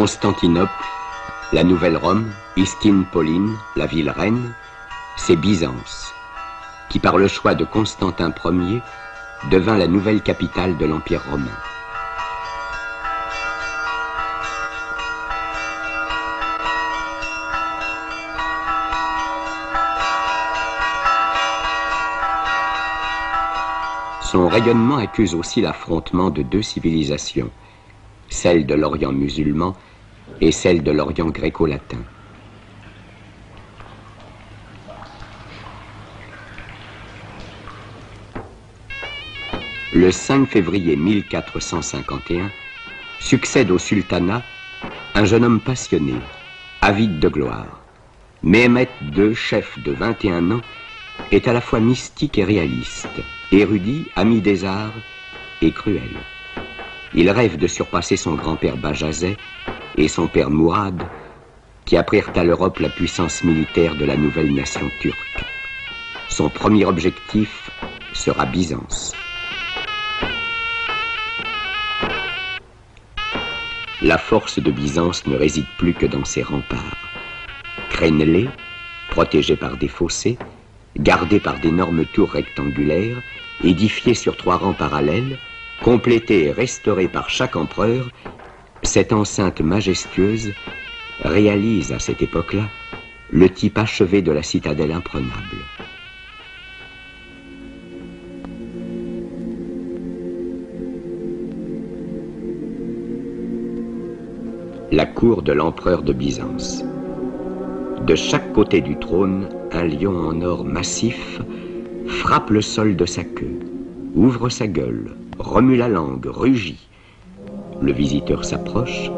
Constantinople, la nouvelle Rome, Istine Pauline, la ville reine, c'est Byzance, qui par le choix de Constantin Ier devint la nouvelle capitale de l'Empire romain. Son rayonnement accuse aussi l'affrontement de deux civilisations, celle de l'Orient musulman et celle de l'Orient gréco-latin. Le 5 février 1451, succède au sultanat un jeune homme passionné, avide de gloire. Méhémet II, chef de 21 ans, est à la fois mystique et réaliste, érudit, ami des arts et cruel. Il rêve de surpasser son grand-père Bajazet et son père Mourad, qui apprirent à l'Europe la puissance militaire de la nouvelle nation turque. Son premier objectif sera Byzance. La force de Byzance ne réside plus que dans ses remparts. Crénelés, protégés par des fossés, gardés par d'énormes tours rectangulaires, édifiés sur 3 rangs parallèles, complétée et restaurée par chaque empereur, cette enceinte majestueuse réalise à cette époque-là le type achevé de la citadelle imprenable. La cour de l'empereur de Byzance. De chaque côté du trône, un lion en or massif frappe le sol de sa queue, ouvre sa gueule, remue la langue, rugit. Le visiteur s'approche,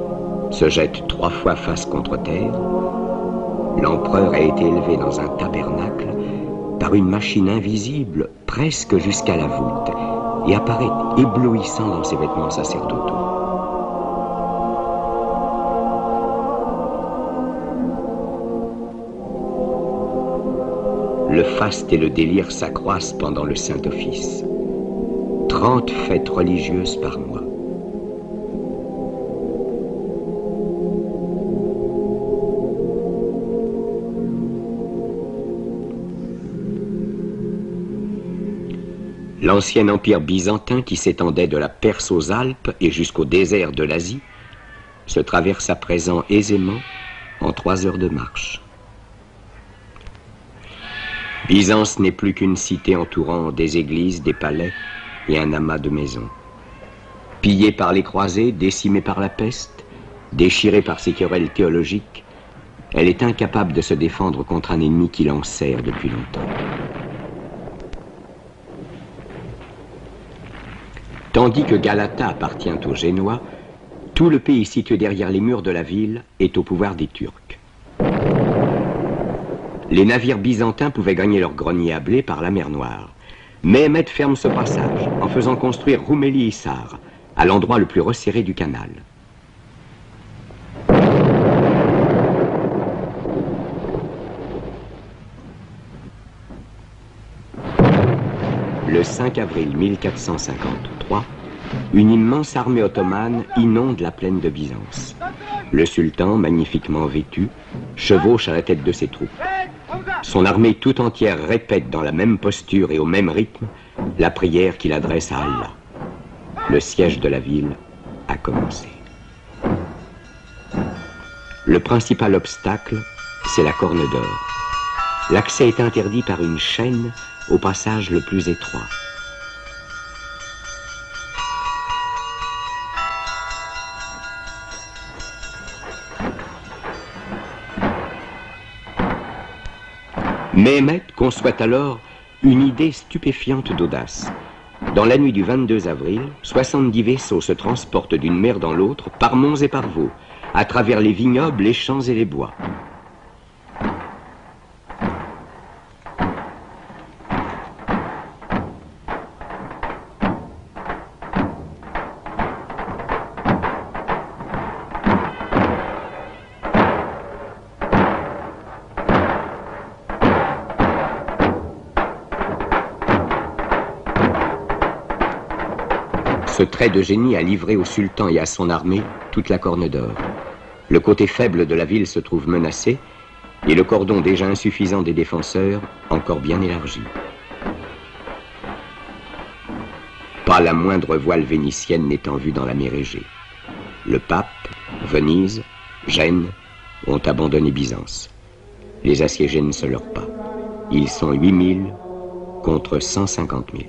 se jette 3 fois face contre terre. L'empereur a été élevé dans un tabernacle par une machine invisible presque jusqu'à la voûte et apparaît éblouissant dans ses vêtements sacerdotaux. Le faste et le délire s'accroissent pendant le Saint-Office. 30 fêtes religieuses par mois. L'ancien empire byzantin qui s'étendait de la Perse aux Alpes et jusqu'au désert de l'Asie se traverse à présent aisément en 3 heures de marche. Byzance n'est plus qu'une cité entourant des églises, des palais et un amas de maisons. Pillée par les croisés, décimée par la peste, déchirée par ses querelles théologiques, elle est incapable de se défendre contre un ennemi qui l'enserre depuis longtemps. Tandis que Galata appartient aux Génois, tout le pays situé derrière les murs de la ville est au pouvoir des Turcs. Les navires byzantins pouvaient gagner leur grenier à blé par la mer Noire. Méhémet ferme ce passage en faisant construire Roumélie-Issar, à l'endroit le plus resserré du canal. Le 5 avril 1453, une immense armée ottomane inonde la plaine de Byzance. Le sultan, magnifiquement vêtu, chevauche à la tête de ses troupes. Son armée tout entière répète dans la même posture et au même rythme la prière qu'il adresse à Allah. Le siège de la ville a commencé. Le principal obstacle, c'est la Corne d'Or. L'accès est interdit par une chaîne au passage le plus étroit. Méhémet conçoit alors une idée stupéfiante d'audace. Dans la nuit du 22 avril, 70 vaisseaux se transportent d'une mer dans l'autre, par monts et par vaux, à travers les vignobles, les champs et les bois. Ce trait de génie a livré au sultan et à son armée toute la Corne d'Or. Le côté faible de la ville se trouve menacé et le cordon déjà insuffisant des défenseurs encore bien élargi. Pas la moindre voile vénitienne n'est en vue dans la mer Égée. Le pape, Venise, Gênes ont abandonné Byzance. Les assiégés ne se leurrent pas. Ils sont 8000 contre 150 000.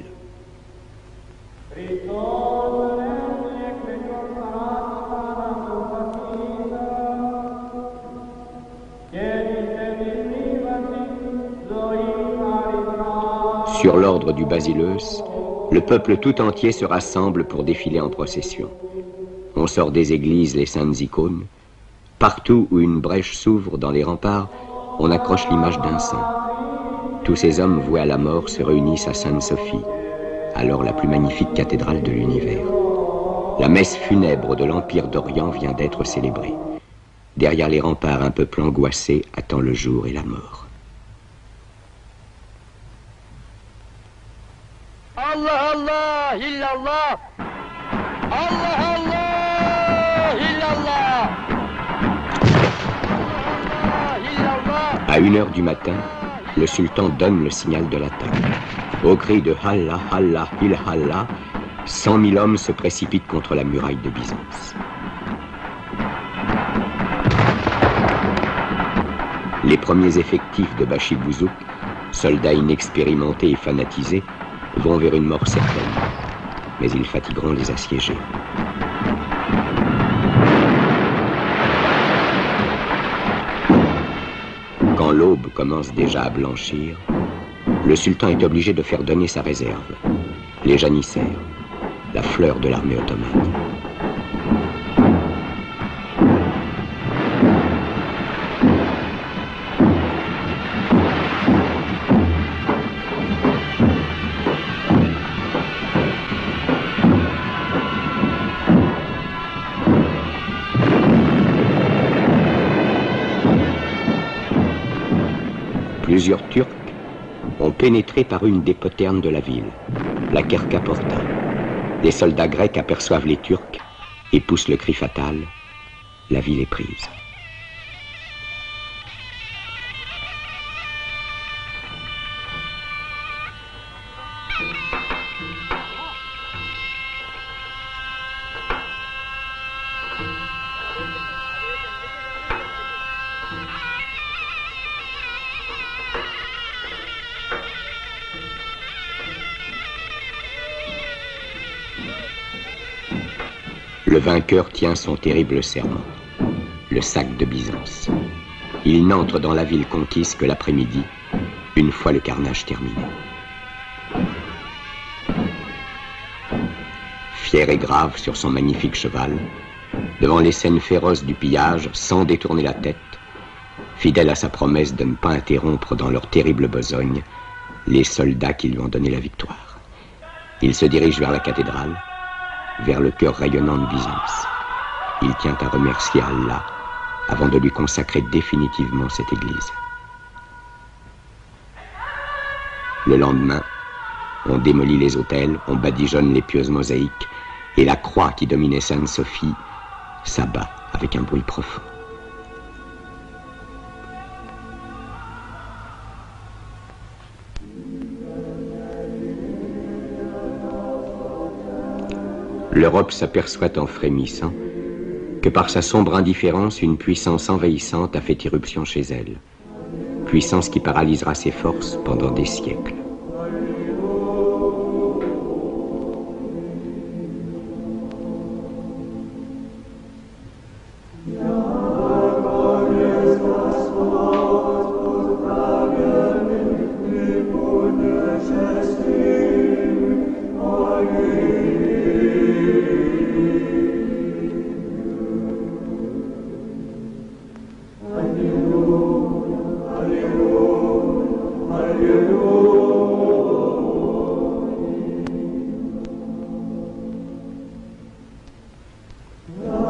Sur l'ordre du Basileus, le peuple tout entier se rassemble pour défiler en procession. On sort des églises les saintes icônes. Partout où une brèche s'ouvre dans les remparts, on accroche l'image d'un saint. Tous ces hommes voués à la mort se réunissent à Sainte-Sophie, alors la plus magnifique cathédrale de l'univers. La messe funèbre de l'Empire d'Orient vient d'être célébrée. Derrière les remparts, un peuple angoissé attend le jour et la mort. Allah Allah illallah, Allah Allah illallah, Allah illallah. À 1h du matin, le sultan donne le signal de l'attaque. Au cri de Allah, Allah, illallah, 100 000 hommes se précipitent contre la muraille de Byzance. Les premiers effectifs de Bashi Bouzouk, soldats inexpérimentés et fanatisés, vont vers une mort certaine, mais ils fatigueront les assiégés. Quand l'aube commence déjà à blanchir, le sultan est obligé de faire donner sa réserve, les janissaires, la fleur de l'armée ottomane. Plusieurs Turcs ont pénétré par une des poternes de la ville, la Kerka Porta. Les soldats grecs aperçoivent les Turcs et poussent le cri fatal, la ville est prise. Le vainqueur tient son terrible serment, le sac de Byzance. Il n'entre dans la ville conquise que l'après-midi, une fois le carnage terminé. Fier et grave sur son magnifique cheval, devant les scènes féroces du pillage, sans détourner la tête, fidèle à sa promesse de ne pas interrompre dans leur terrible besogne les soldats qui lui ont donné la victoire. Il se dirige vers la cathédrale, vers le cœur rayonnant de Byzance. Il tient à remercier Allah avant de lui consacrer définitivement cette église. Le lendemain, on démolit les autels, on badigeonne les pieuses mosaïques, et la croix qui dominait Sainte-Sophie s'abat avec un bruit profond. L'Europe s'aperçoit en frémissant que par sa sombre indifférence, une puissance envahissante a fait irruption chez elle. Puissance qui paralysera ses forces pendant des siècles.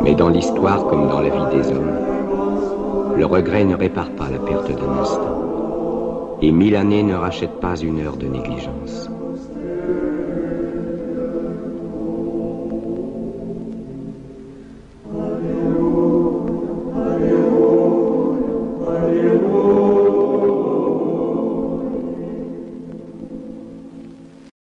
Mais dans l'histoire comme dans la vie des hommes, le regret ne répare pas la perte d'un instant. Et 1000 années ne rachètent pas une heure de négligence.